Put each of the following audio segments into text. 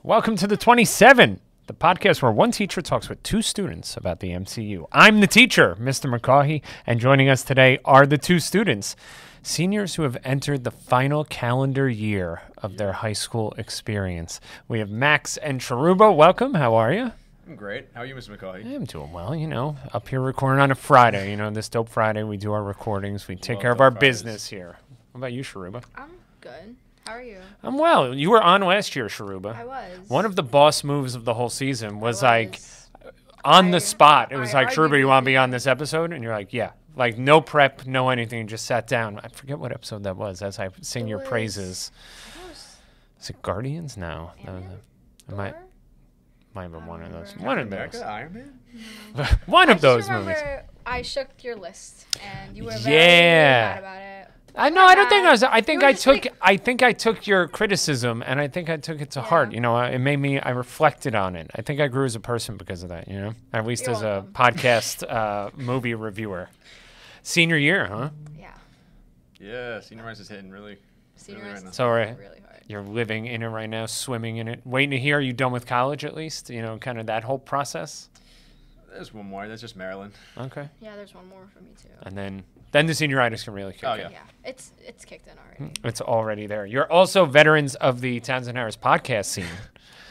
Welcome to the 27, the podcast where one teacher talks with two students about the MCU. I'm the teacher, Mr. McCaughey, and joining us today are the two students, seniors who have entered the final calendar year of their high school experience. We have Max and Shirooba. Welcome. How are you? I'm great. How are you, Mr. McCaughey? I'm doing well, up here recording on a Friday. This dope Friday, we do our recordings. We take care of our business here. What about you, Shirooba? I'm good. How are you? I'm well. You were on last year, Shirooba. I was. One of the boss moves of the whole season was on the spot. It was like, Shirooba, you want to be on this episode? And you're like, yeah. Like, no prep, no anything, just sat down. I forget what episode that was as I sing your praises. Is it Guardians? No. Might have been one of those. One of those. Iron Man? One of those movies. I shook your list, and you were very mad about it. I don't think I was. I think I took your criticism, and I think I took it to heart. It made me. I reflected on it. I think I grew as a person because of that. At least as a podcast movie reviewer. Senior year, huh? Yeah. Yeah, senior rise is hitting really. Senior rise is really hard. You're living in it right now, swimming in it, waiting to hear. Are you done with college at least? Kind of that whole process. There's one more. That's just Maryland. Okay. Yeah, there's one more for me too. And then the senioritis can really kick in. Yeah, it's kicked in already. It's already there. You're also veterans of the Townsend Harris podcast scene.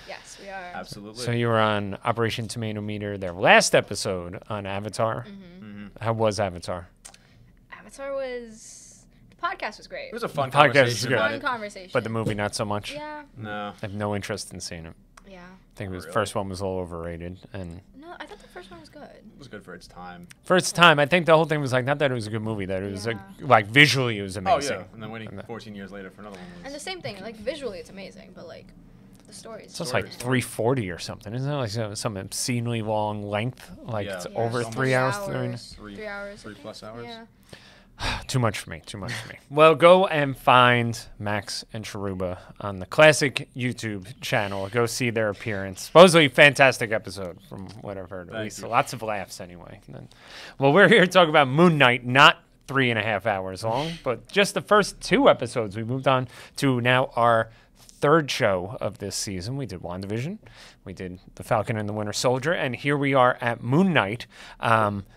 Yes, we are. Absolutely. So you were on Operation Tomato Meter, their last episode on Avatar. Mm-hmm. How was Avatar? The podcast was great. It was a fun conversation. Conversation. But the movie, not so much? Yeah. No. I have no interest in seeing it. Yeah. I think the first one was a little overrated. No, I thought the first one was good. It was good for its time. For its time, I think the whole thing was like, not that it was a good movie, that it was like visually it was amazing. Oh, yeah. And then waiting 14 years later for another one. And the same thing, like visually it's amazing, but like the story is it's like 340 or something. Isn't it like some obscenely long length? Like it's over 3 hours. 3 hours. 3+ hours. Yeah. Too much for me. Well, go and find Max and Shirooba on the classic YouTube channel. Go see their appearance. Supposedly fantastic episode from what I've heard. At least lots of laughs anyway. Well, we're here to talk about Moon Knight, not 3.5 hours long, but just the first 2 episodes. We moved on to now our third show of this season. We did WandaVision. We did The Falcon and the Winter Soldier. And here we are at Moon Knight.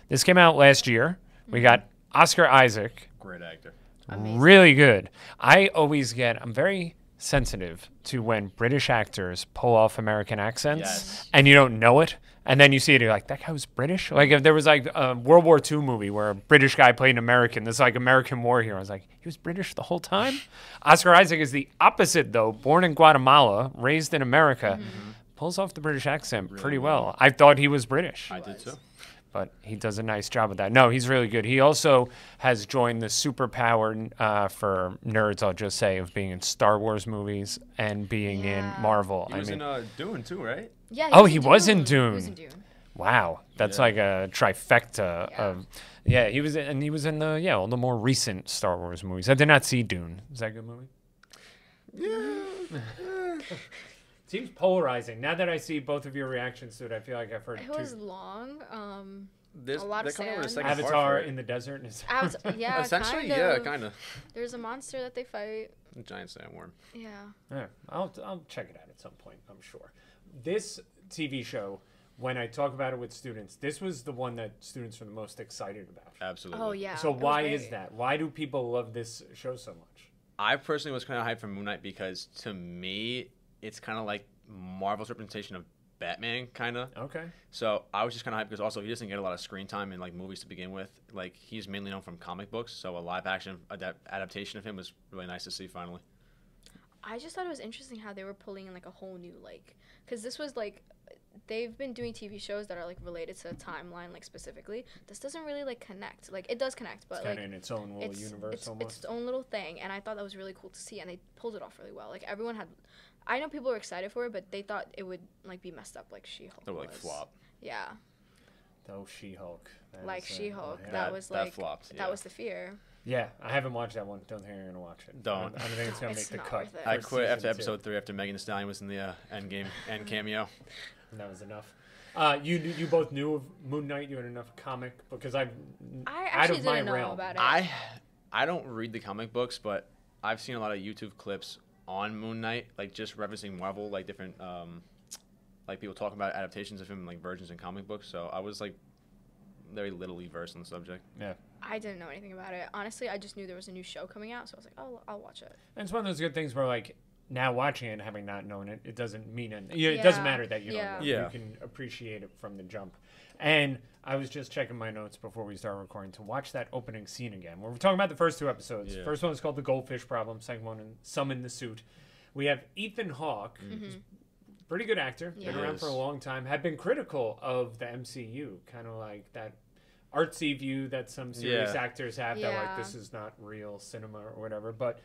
This came out last year. We got Oscar Isaac. Great actor. Amazing. Really good. I'm very sensitive to when British actors pull off American accents and you don't know it. And then you see it, you're like, that guy was British? Like if there was like a World War II movie where a British guy played an American, this like American war hero. I was like, he was British the whole time? Oscar Isaac is the opposite though. Born in Guatemala, raised in America, pulls off the British accent really pretty well. I thought he was British. I did too. But he does a nice job of that. No, he's really good. He also has joined the superpower for nerds, I'll just say, of being in Star Wars movies and being in Marvel. He was in Dune too, right? Yeah. He was in Dune. He was in Dune. Wow, that's like a trifecta of. Yeah, he was in all the more recent Star Wars movies. I did not see Dune. Is that a good movie? Yeah. Seems polarizing. Now that I see both of your reactions to it, I feel like I've heard It was long. A lot of sand. Avatar in the desert. Yeah, essentially, kind of. There's a monster that they fight. A giant sandworm. Yeah. Yeah, I'll check it out at some point, I'm sure. This TV show, when I talk about it with students, this was the one that students are the most excited about. Absolutely. Oh, yeah. So why is that? Why do people love this show so much? I personally was kind of hyped for Moon Knight because, to me, it's kind of like Marvel's representation of Batman, kind of. Okay. So I was just kind of hyped because also he doesn't get a lot of screen time in like movies to begin with. Like he's mainly known from comic books, so a live action adaptation of him was really nice to see finally. I just thought it was interesting how they were pulling in like a whole new because this was like they've been doing TV shows that are like related to a timeline like specifically. This doesn't really like connect. Like it does connect, but it's kind of in its own little universe almost. It's its own little thing, and I thought that was really cool to see, and they pulled it off really well. Like everyone had. I know people were excited for it, but they thought it would like be messed up like She-Hulk. It would like flop. Yeah. Oh, She-Hulk. She-Hulk. Yeah. That was like that flopped. Yeah. That was the fear. Yeah, I haven't watched that one. Don't think you're gonna watch it. Don't. I don't think it's gonna make the cut. I quit after episode 3 after Megan Thee Stallion was in the end cameo. And that was enough. You both knew of Moon Knight. You had enough comic because I actually didn't know about it. I don't read the comic books, but I've seen a lot of YouTube clips on Moon Knight, like just referencing Marvel, like different like people talking about adaptations of him, like versions in comic books. So I was like very littly versed on the subject. Yeah. I didn't know anything about it. Honestly, I just knew there was a new show coming out, so I was like, oh, I'll watch it. And it's one of those good things where, like, now watching it and having not known it, it doesn't mean anything. It doesn't matter that you don't know it. Yeah. You can appreciate it from the jump. And I was just checking my notes before we started recording to watch that opening scene again. We're talking about the first two episodes. Yeah. First one is called The Goldfish Problem. Second one, Summon the Suit. We have Ethan Hawke, who's a pretty good actor, been around for a long time, had been critical of the MCU, kind of like that artsy view that some serious actors have that, like, this is not real cinema or whatever, but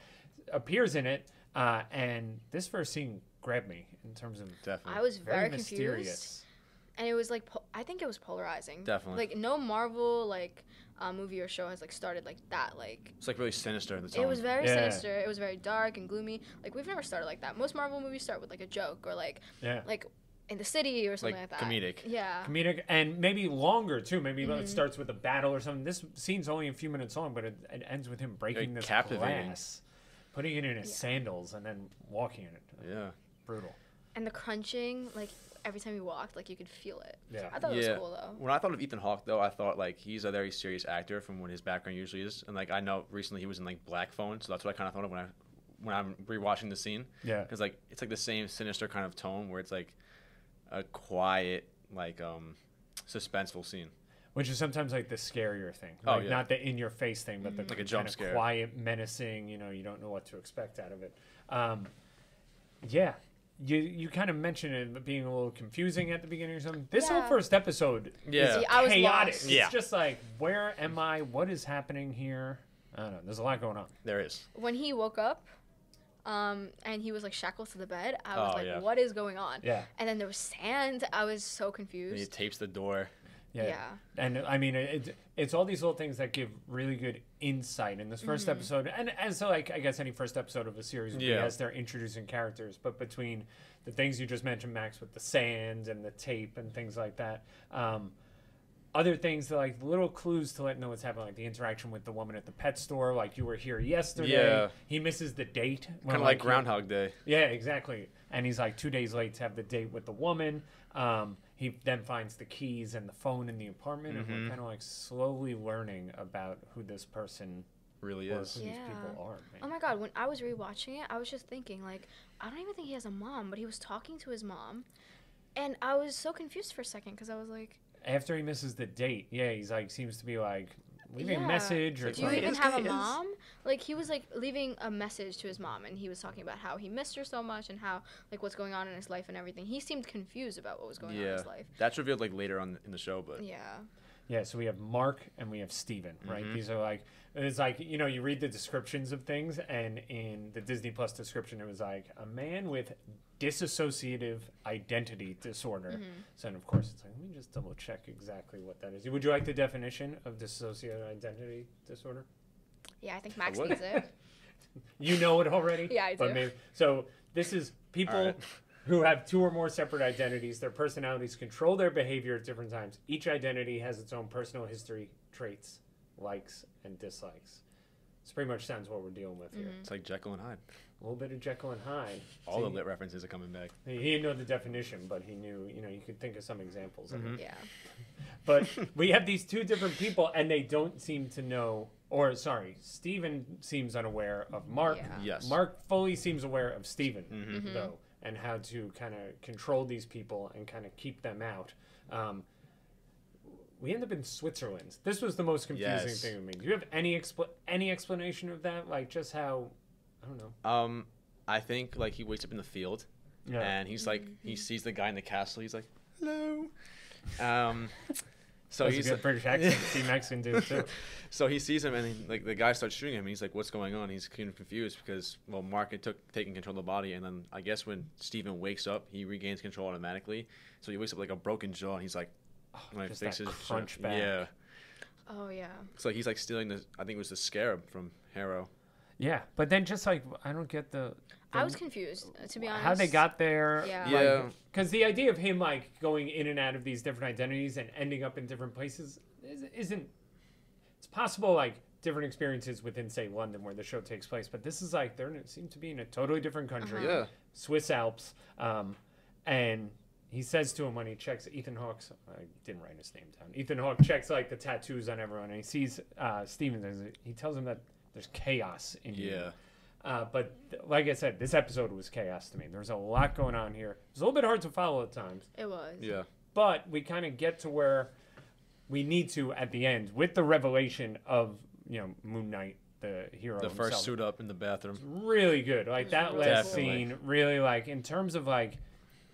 appears in it. And this first scene grabbed me in terms of I was very mysterious. Confused. And it was like, I think it was polarizing. Definitely. Like, no Marvel, like, movie or show has, like, started like that. Like, it's like really sinister in the tone. it was very sinister. It was very dark and gloomy. Like, we've never started like that. Most Marvel movies start with, like, a joke or, like, in the city or something like that. Comedic. Yeah. Comedic, and maybe longer, too. Maybe it starts with a battle or something. This scene's only a few minutes long, but it ends with him breaking this glass, putting it in his sandals, and then walking in it. Yeah. Brutal. And the crunching, like, every time he walked, like, you could feel it. Yeah. I thought it was cool, though. When I thought of Ethan Hawke, though, I thought, like, he's a very serious actor from what his background usually is. And, like, I know recently he was in, like, Black Phone, so that's what I kind of thought of when I'm rewatching the scene. Yeah. Because, like, it's, like, the same sinister kind of tone where it's, like, a quiet, like, suspenseful scene. Which is sometimes, like, the scarier thing. Like, not the in-your-face thing, but the like a jump scare. Quiet, menacing, you don't know what to expect out of it. Yeah. You kind of mentioned it being a little confusing at the beginning or something. This whole first episode is chaotic. It's just like, where am I? What is happening here? I don't know. There's a lot going on. There is. When he woke up, and he was like shackled to the bed, I was like, what is going on? Yeah. And then there was sand. I was so confused. And he tapes the door. Yeah. And I mean, it's all these little things that give really good insight in this first episode. And so, like, I guess any first episode of a series would be as they're introducing characters. But between the things you just mentioned, Max, with the sand and the tape and things like that, other things that, like, little clues to let know what's happening, like the interaction with the woman at the pet store, like, you were here yesterday. Yeah. He misses the date. Kind of like Groundhog Day. Yeah, exactly. And he's like 2 days late to have the date with the woman. He then finds the keys and the phone in the apartment, and we're kind of like slowly learning about who this person really is. Who these people are. Man. Oh my God, when I was rewatching it, I was just thinking, like, I don't even think he has a mom, but he was talking to his mom, and I was so confused for a second because I was like, after he misses the date, he's like, seems to be like leaving a message or something. Do you even have a mom? Like, he was like leaving a message to his mom, and he was talking about how he missed her so much and how, like, what's going on in his life and everything. He seemed confused about what was going on in his life. That's revealed like later on in the show, but yeah, so we have Mark and we have Steven, right? These are like, it's like, you read the descriptions of things, and in the Disney Plus description, it was like a man with dissociative identity disorder. So, and of course, it's like, let me just double check exactly what that is. Would you like the definition of dissociative identity disorder? Yeah, I think Max needs it. You know it already? Yeah, I do. So this is people who have two or more separate identities. Their personalities control their behavior at different times. Each identity has its own personal history, traits, likes, and dislikes. This pretty much sounds what we're dealing with here. It's like Jekyll and Hyde. A little bit of Jekyll and Hyde. All the lit references are coming back. He didn't know the definition, but he knew, you could think of some examples of it. Yeah. But we have these two different people, and they don't seem to know, Steven seems unaware of Mark. Yeah. Yes. Mark fully seems aware of Steven, though, and how to kind of control these people and kind of keep them out. We end up in Switzerland. This was the most confusing thing to me. Do you have any explanation of that? Like, just how, I don't know. I think, like, he wakes up in the field, and he's like, he sees the guy in the castle. He's like, hello. So that's he's a good British accent. See, Mexican dude too. So he sees him, and like the guy starts shooting him. And he's like, "What's going on?" He's kind of confused because Mark had taken control of the body, and then I guess when Steven wakes up, he regains control automatically. So he wakes up like a broken jaw, and he's like, just that crunch back. Yeah. Oh yeah. So he's like stealing I think it was the scarab from Harrow. Yeah, but then just like I don't get the I was confused, to be honest. How they got there. Yeah. Because the idea of him, like, going in and out of these different identities and ending up in different places isn't... It's possible, like, different experiences within, say, London, where the show takes place. But this is like, they seem to be in a totally different country. Yeah. Swiss Alps. And he says to him when he checks Ethan Hawke's, I didn't write his name down. Ethan Hawke checks like the tattoos on everyone, and he sees Steven. He tells him that there's chaos in you. But like I said, this episode was chaos to me. There's a lot going on here. It was a little bit hard to follow at times. It was. Yeah. But we kind of get to where we need to at the end with the revelation of, Moon Knight, the hero The himself. first suit up in the bathroom. Really good. Like that really last cool. scene, really like in terms of like,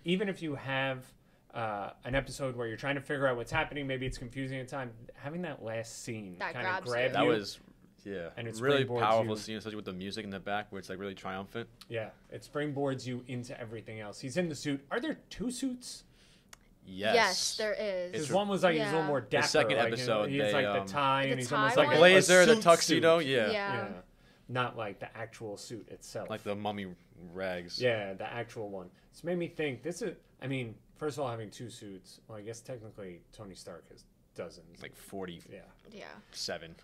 even if you have an episode where you're trying to figure out what's happening, maybe it's confusing at times, having that last scene That kind of grabs grab you. you. That was, And it's really springboards powerful you. scene, especially with the music in the back, where it's like really triumphant. Yeah, it springboards you into everything else. He's in the suit. Are there two suits? Yes. There is. Because one was like he's a little more dapper. second like, episode, he has they, like the tie, the and he's tie almost one? like The blazer, the suit tuxedo, suit. yeah. Yeah. Not like the actual suit itself. Like the mummy rags. Yeah, the actual one. It's made me think, first of all, having two suits, well, I guess technically Tony Stark has dozens. Like 47. Yeah.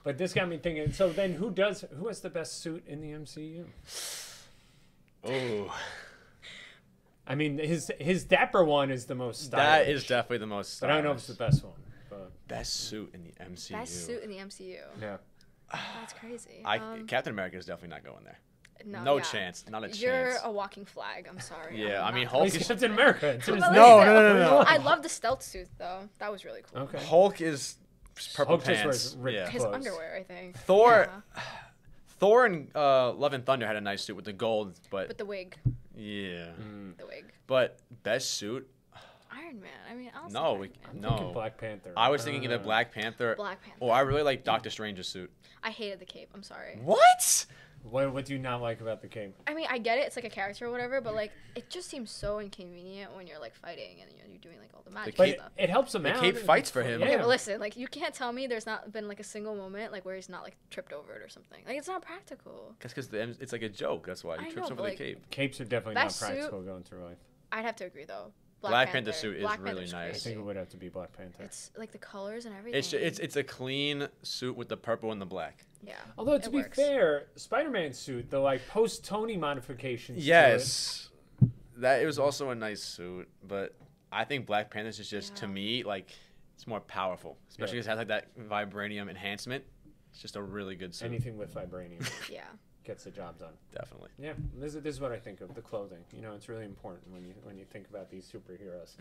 But this got me thinking, so then who has the best suit in the MCU? Oh. I mean, his dapper one is the most stylish. That is definitely the most But stylish. I don't know if it's the best one. But Best suit in the MCU. Best suit in the MCU. yeah. That's crazy. Captain America is definitely not going there. No chance. Not a chance. You're a walking flag. I'm sorry. Yeah, I mean, not- Hulk He's is, Captain America. It's in his But name. No. I love the stealth suit though. That was really cool. Okay. Hulk is purple Hulk just pants. wears ripped Yeah. His clothes. underwear, I think. Thor, Yeah. Thor and Love and Thunder had a nice suit with the gold, but But the wig. yeah. The wig. But best suit? Iron Man. I mean, I'll say No, Iron we, Man. I'm no. thinking Black Panther. I was thinking either Black Panther. Black Panther. Oh, I really like Doctor Strange's suit. I hated the cape. I'm sorry. What? What do you not like about the cape? I mean, I get it. It's like a character or whatever, but like, it just seems so inconvenient when you're like fighting and you're doing like all the magic But and stuff. it helps him The out. cape fights for him. Yeah. Okay, but listen, like, you can't tell me there's not been like a single moment like where he's not like tripped over it or something. Like, it's not practical. That's because it's like a joke. That's why he I trips know, over but, the like, cape. Capes are definitely not Best suit- practical going through life. I'd have to agree though. Black Panther suit is Black really Panther's nice. I crazy. think it would have to be Black Panther. It's like the colors and everything. It's a clean suit with the purple and the black. Yeah. Although to it be works. fair, Spider-Man's suit, the like post-Tony modifications. to Yes, that it was also a nice suit, but I think Black Panther's is just to Yeah. me like it's more powerful, especially because it has like that vibranium enhancement. It's just a really good it. suit. Anything with vibranium Yeah. gets the job done. Definitely. Yeah, this is what I think of the clothing. It's really important when you think about these superheroes.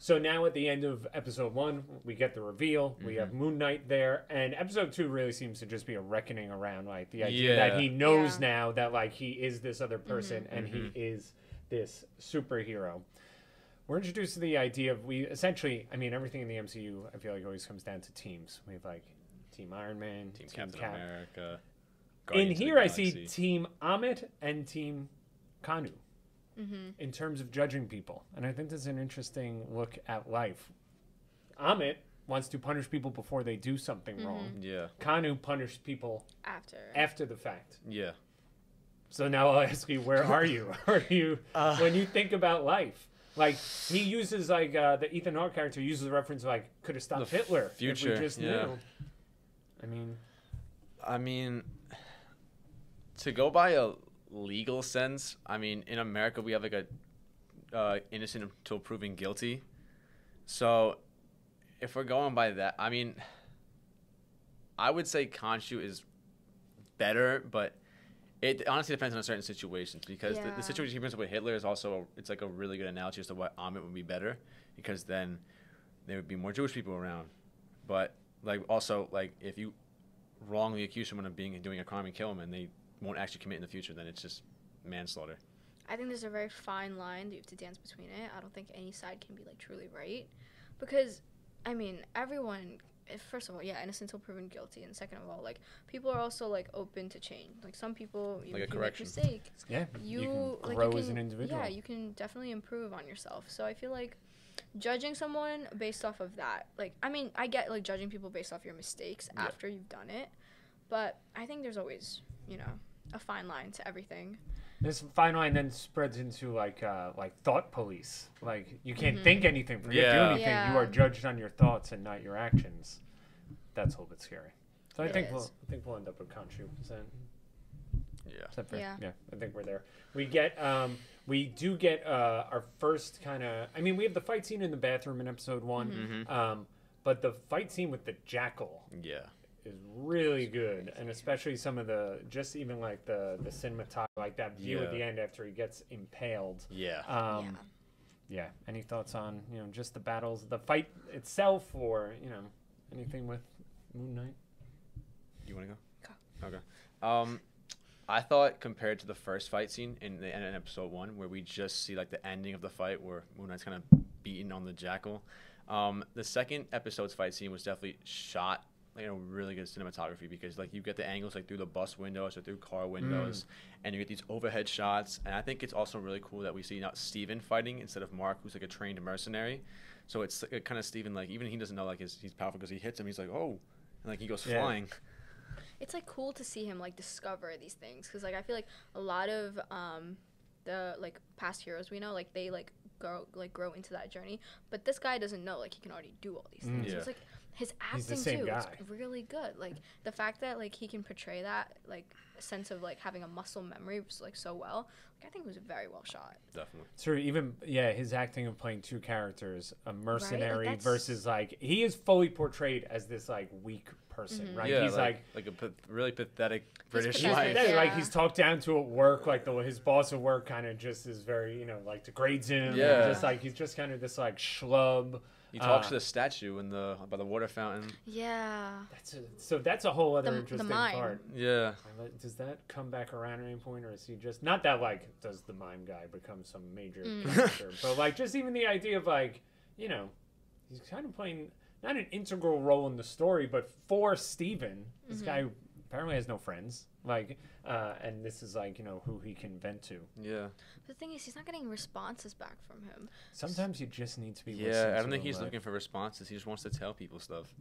So now at the end of episode 1, we get the reveal. We have Moon Knight there, and episode 2 really seems to just be a reckoning around like the idea that he knows now that like he is this other person and he is this superhero. We're introduced to the idea of everything in the MCU I feel like always comes down to teams. We have like Team Iron Man, Team Captain Cap. America. In Guardians of the here I see Galaxy. Team Amit and Team Kanu. In terms of judging people. And I think this is an interesting look at life. Amit wants to punish people before they do something wrong. Yeah. Kanu punished people After the fact. Yeah. So now I'll ask you, where are you? Are you when you think about life? Like he uses like the Ethan Hawke character uses the reference like could have stopped The Hitler future, if we just yeah. knew. I mean, to go by a legal sense, I mean, in America we have like a innocent until proven guilty. So, if we're going by that, I mean, I would say Khonshu is better, but it honestly depends on certain situations because the situation he brings up with Hitler is also it's like a really good analogy as to why Amit would be better because then there would be more Jewish people around. But like also like if you wrongly accuse someone of doing a crime and kill them and they won't actually commit in the future, then it's just manslaughter. I think there's a very fine line that you have to dance between it. I don't think any side can be like truly right, because I mean everyone. First of all, innocent until proven guilty, and second of all, like people are also like open to change. Like some people, you, Like a you make correction. mistake. Yeah, You can like grow you can, as an individual. Yeah, you can definitely improve on yourself. So I feel like judging someone based off of that, like I mean, I get like judging people based off your mistakes after you've done it, but I think there's always a fine line to everything. This fine line then spreads into like thought police. Like you can't think anything, forget do anything. Yeah. You are judged on your thoughts and not your actions. That's a little bit scary So I think we'll end up with Khonshu. Is that? Yeah. Yeah. I think we're there. We do get our first kind of. I mean, we have the fight scene in the bathroom in episode 1, but the fight scene with the jackal. Yeah. Is really good, and especially some of the just even like the cinematography, like that view at the end after he gets impaled. Yeah. Yeah. Any thoughts on just the battles, the fight itself, or anything with Moon Knight? You want to go? Okay. I thought compared to the first fight scene in episode 1, where we just see like the ending of the fight where Moon Knight's kind of beating on the jackal, the second episode's fight scene was definitely shot really good cinematography, because like you get the angles like through the bus windows or through car windows, and you get these overhead shots. And I think it's also really cool that we see now Steven fighting instead of Mark, who's like a trained mercenary. So it's like, kind of Steven, like even he doesn't know like he's powerful because he hits him. He's like, oh, and like he goes flying. It's like cool to see him like discover these things, because like I feel like a lot of the like past heroes we know, like they like grow into that journey, but this guy doesn't know like he can already do all these things. Yeah. So it's like his He's the acting same too guy. is really good. Like the fact that like he can portray that like sense of like having a muscle memory like so well, like I think it was very well shot. Definitely. So even his acting of playing two characters, a mercenary Like, versus like he is fully portrayed as this like weak person, right? Yeah, He's like a really pathetic British pathetic, life. yeah. like he's talked down to at work, like his boss at work kind of just is very like degrades him. Yeah. And just like he's just kind of this like schlub. He talks to the statue by the water fountain. Yeah. That's a whole other The interesting mime. part. Yeah. Does that come back around at any point, or is he just not that like does the mime guy become some major character, but like just even the idea of like he's kind of playing not an integral role in the story, but for Steven, this guy apparently has no friends, like and this is like who he can vent to. Yeah. The thing is, he's not getting responses back from him. Sometimes you just need to be listened Yeah, I don't to, think he's right? looking for responses. He just wants to tell people stuff.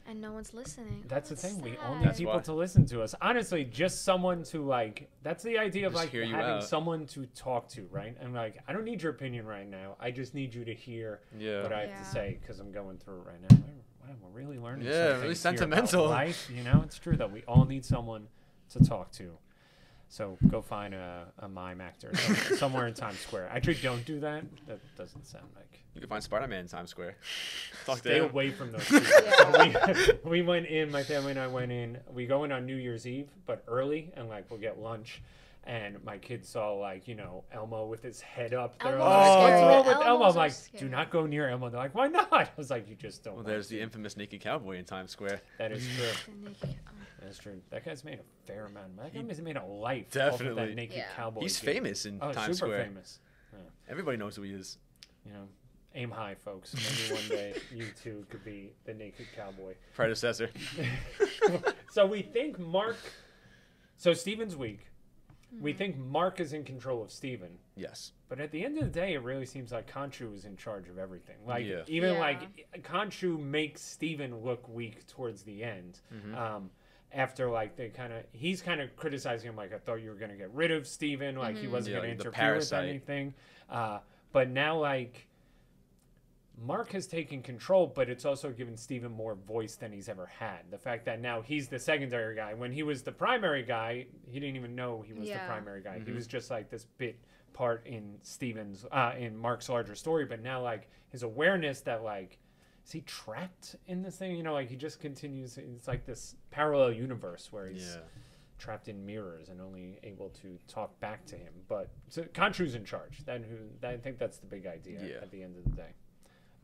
And no one's listening. That's Oh, the thing. sad. We all need people to listen to us. Honestly, just someone to like. That's the idea of Just like hear you having out. someone to talk to, right? And like, I don't need your opinion right now. I just need you to hear what I have to say, because I'm going through it right now. Wow, we're really learning. Yeah, some really things here about sentimental. life, it's true that we all need someone to talk to. So go find a mime actor somewhere in Times Square. Actually, don't do that. That doesn't sound like. You can find Spider-Man in Times Square. Talk Stay to him. away from those people. So we went in, my family and I went in. We go in on New Year's Eve, but early, and like we'll get lunch. And my kids saw like Elmo with his head up. They're Elmo's like, scary. "What's wrong with Elmo?" Elmos I'm like, are scary. "Do not go near Elmo." They're like, "Why not?" I was like, "You just don't." Well, want there's to." the infamous naked cowboy in Times Square. That is true. The naked- That's true. That guy's made a fair amount. That guy's made a life. Off of Definitely. that naked Yeah. cowboy. He's gig. famous in Oh, Times super Square. famous. Yeah. Everybody knows who he is. Aim high, folks. Maybe one day you too could be the naked cowboy. Predecessor. So we think Mark. So Steven's weak. We think Mark is in control of Steven. Yes. But at the end of the day, it really seems like Khonshu is in charge of everything. Like Yeah. even Yeah. like Khonshu makes Steven look weak towards the end. After like he's kind of criticizing him, like, I thought you were gonna get rid of Steven, like he wasn't Yeah, gonna like the interfere with parasite. anything. But now like Mark has taken control, but it's also given Steven more voice than he's ever had. The fact that now he's the secondary guy. When he was the primary guy, he didn't even know he was the primary guy. He was just like this bit part in in Mark's larger story. But now like his awareness that like, is he trapped in this thing? Like he just continues. It's like this parallel universe where he's trapped in mirrors and only able to talk back to him. But so Khonshu's in charge. I think that's the big idea at the end of the day.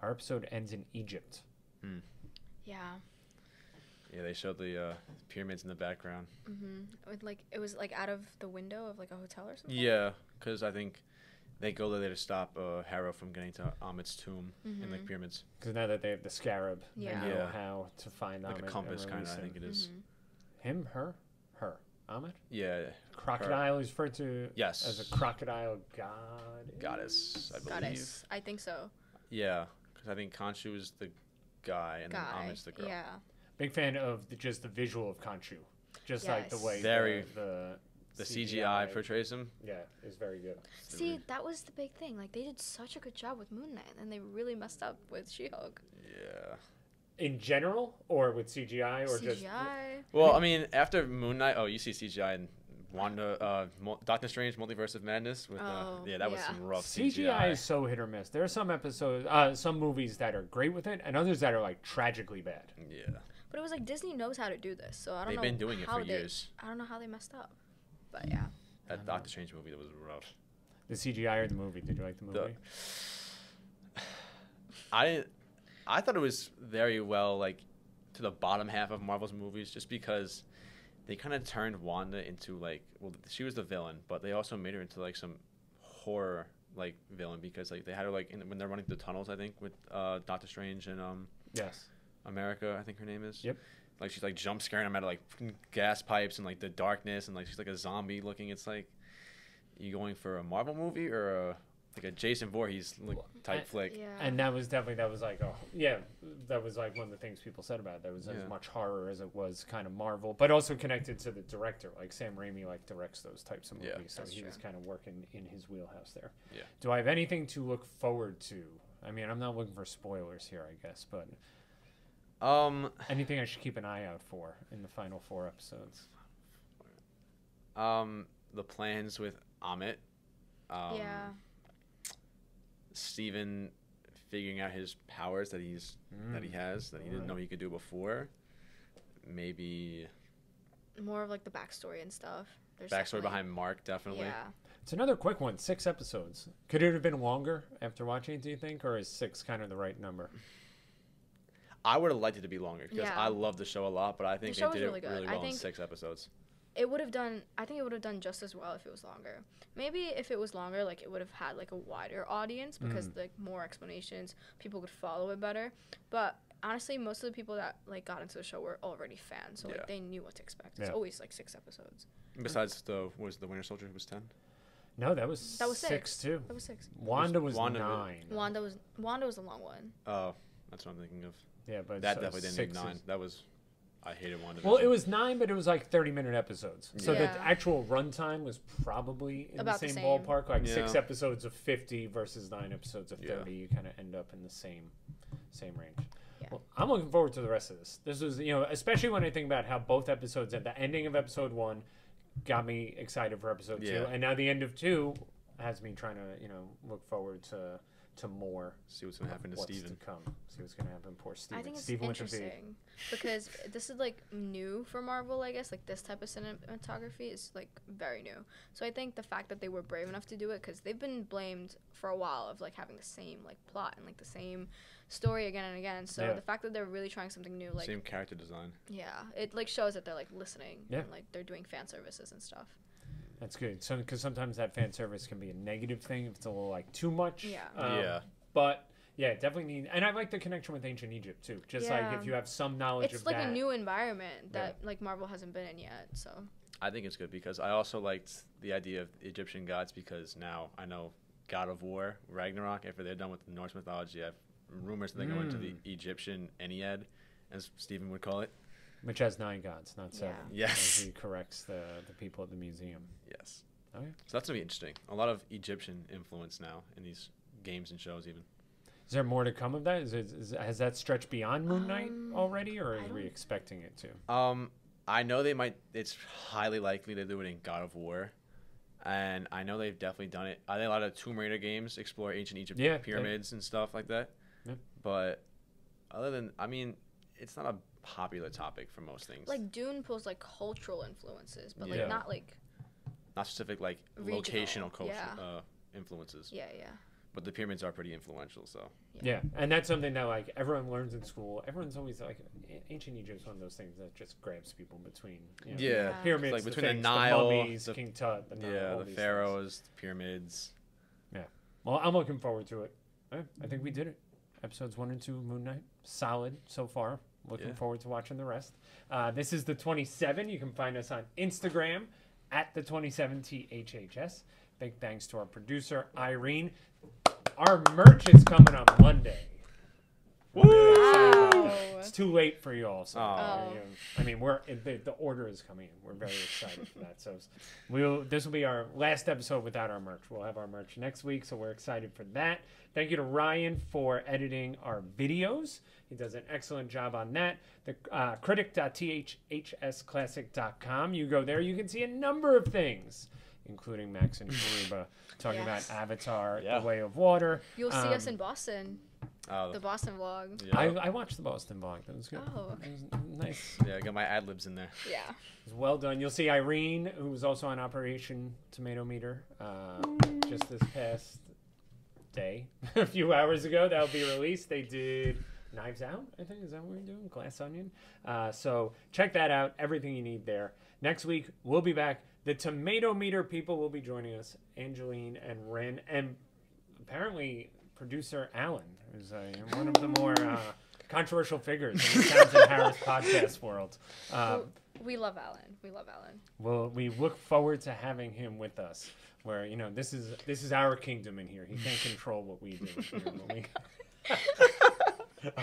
Our episode ends in Egypt. Yeah. Yeah, they showed the pyramids in the background. With like it was like out of the window of like a hotel or something. Yeah, because I think they go there to stop Harrow from getting to Amit's tomb in like pyramids. Because now that they have the scarab, they know Yeah. how to find Like Amit a compass and kind of, release I think him. it is. Him, her, Amit. Yeah. Crocodile is referred to Yes. as a crocodile god. Goddess, I believe. Goddess. I think so. Yeah, because I think Khonshu is the guy and then Amit's the girl. Yeah. Big fan of just the visual of Khonshu. Just like the Yes. way Very- the CGI portrays him. Yeah, is very good. See, that was the big thing. Like they did such a good job with Moon Knight, and they really messed up with She-Hulk. Yeah. in general, or with CGI, or CGI. just? Well, I mean, after Moon Knight, you see CGI and Wanda, Doctor Strange, Multiverse of Madness. With that was some rough CGI is so hit or miss. There are some episodes, some movies that are great with it, and others that are like tragically bad. Yeah. But it was like Disney knows how to do this, so I don't know. They've been doing it for years. I don't know how they messed up, but yeah. That Doctor Strange movie that was rough. The CGI or the movie? Did you like the movie? I thought it was very well, like, to the bottom half of Marvel's movies, just because they kind of turned Wanda into, like, well, she was the villain, but they also made her into, like, some horror, like, villain, because, like, they had her, like, when they're running through the tunnels, I think, with Doctor Strange and yes, America, I think her name is. Yep. Like, she's, like, jump scaring them out of, like, gas pipes and, like, the darkness, and, like, she's, like, a zombie looking. It's like, you going for a Marvel movie or a Jason Voorhees type flick? Yeah. And that was like, that was like one of the things people said about it. There was as much horror as it was kind of Marvel, but also connected to the director. Like Sam Raimi, like, directs those types of movies, so he was kind of working in his wheelhouse there. Yeah. Do I have anything to look forward to? I mean, I'm not looking for spoilers here, I guess, but anything I should keep an eye out for in the final 4 episodes? The plans with Amit. Steven figuring out his powers that he has that he didn't know he could do before. Maybe more of like the backstory and stuff. There's backstory behind Mark, definitely. Yeah. It's another quick one. 6 episodes. Could it have been longer after watching it, do you think, or is 6 kind of the right number? I would have liked it to be longer because I love the show a lot, but I think they did it really well in 6 episodes. I think it would have done just as well if it was longer. Maybe if it was longer, like, it would have had, like, a wider audience because, like, more explanations, people could follow it better. But honestly, most of the people that, like, got into the show were already fans, so, like, they knew what to expect. It's always, like, 6 episodes. Besides the Winter Soldier was 10? No, that was 6 too. That was 6. Wanda was 9. Wanda was a long one. Oh, that's what I'm thinking of. Yeah, but that definitely didn't make 9. That was... I hated Wanda. Well, it was 9, but it was like 30-minute episodes. So the actual runtime was probably in about the same ballpark. Like 6 episodes of 50 versus 9 episodes of 30. You kind of end up in the same range. Yeah. Well, I'm looking forward to the rest of this. This was, especially when I think about how both episodes at the ending of episode 1 got me excited for episode 2, and now the end of 2 has me trying to, look forward to more. See what's going to happen to Steven. See what's going to happen to poor Steven. I think it's Steven interesting because this is, like, new for Marvel, I guess. Like, this type of cinematography is, like, very new. So I think the fact that they were brave enough to do it, because they've been blamed for a while of, like, having the same, like, plot and, like, the same story again and again. So the fact that they're really trying something new, like... Same character design. Yeah. It, like, shows that they're, like, listening. Yeah. And, like, they're doing fan services and stuff. That's good. So, because sometimes that fan service can be a negative thing if it's a little, like, too much. Yeah. But definitely need, and I like the connection with ancient Egypt too. Just like if you have some knowledge of that. It's like a new environment that like Marvel hasn't been in yet. So I think it's good because I also liked the idea of Egyptian gods because now I know God of War, Ragnarok. After they're done with the Norse mythology, I have rumors that they go into the Egyptian Ennead, as Stephen would call it. Which has 9 gods, not 7. Yes. He corrects the people at the museum. Yes. Okay. So that's going to be interesting. A lot of Egyptian influence now in these games and shows even. Is there more to come of that? Has that stretched beyond Moon Knight already, or are we expecting it to? I know they might. It's highly likely they do it in God of War. And I know they've definitely done it. I think a lot of Tomb Raider games explore ancient Egypt pyramids and stuff like that. Yeah. But other than, I mean, it's not a popular topic for most things. Like Dune pulls like cultural influences, but like not like not specific like regional. Locational culture influences. Yeah. But the pyramids are pretty influential, so. Yeah, and that's something that like everyone learns in school. Everyone's always like, ancient Egypt's one of those things that just grabs people between. Pyramids, like between the Nile, the mummies, King Tut, the pharaohs, the pyramids. Yeah, well, I'm looking forward to it. I think we did it. Episodes 1 and 2 of Moon Knight, solid so far. Looking forward to watching the rest. This is the 27. You can find us on Instagram at the 27THHS. Big thanks to our producer Irene. Our merch is coming on Monday. Woo! It's too late for you all. So I mean, the order is coming in. We're very excited for that. So this will be our last episode without our merch. We'll have our merch next week, so we're excited for that. Thank you to Ryan for editing our videos. He does an excellent job on that. The critic.thhsclassic.com. You go there, you can see a number of things, including Max and Shirooba talking about Avatar, The Way of Water. You'll see us in Boston. The Boston vlog. Yeah. I watched the Boston vlog. That was good. Oh, okay. It was nice. Yeah, I got my ad-libs in there. Yeah. It was well done. You'll see Irene, who was also on Operation Tomato Meter just this past day, a few hours ago. That'll be released. They did Knives Out, I think. Is that what we're doing? Glass Onion. So check that out. Everything you need there. Next week, we'll be back. The Tomato Meter people will be joining us. Angeline and Ren. And apparently producer Alan, who's one of the more controversial figures in the Townsend Harris podcast world. We love Alan. We love Alan. Well, we look forward to having him with us. Where this is our kingdom in here. He can't control what we do.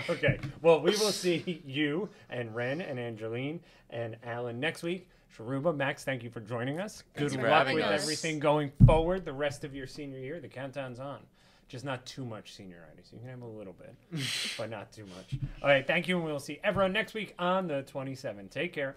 Okay. Well, we will see you and Ren and Angeline and Alan next week. Shirooba, Max, thank you for joining us. Good luck with everything going forward the rest of your senior year. The countdown's on. Just not too much senioritis. You can have a little bit, but not too much. All right, thank you, and we'll see everyone next week on the 27. Take care.